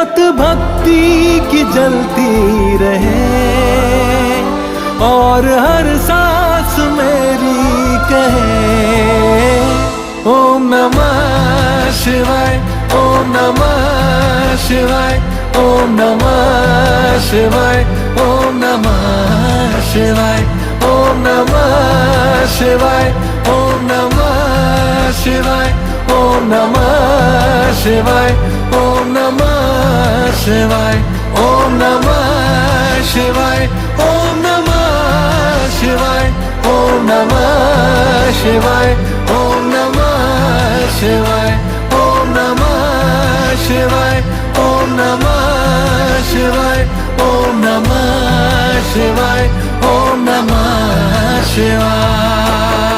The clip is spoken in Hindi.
ज्योत भक्ति की जलती रहे और हर सांस मेरी कहे ओम नमः शिवाय, ओम नमः शिवाय, ओम नमः शिवाय, ओम नमः शिवाय, ओम नमः शिवाय, ओम नमः शिवाय, ओम नमः शिवाय, ओम नमः शिवाय, ओम नमः शिवाय, ओम नमः शिवाय, ओम नमः शिवाय, ओम नमः शिवाय, ओम नमः शिवाय, ओम नमः शिवाय, ओम नमः शिवाय, ओम नमः शिवाय।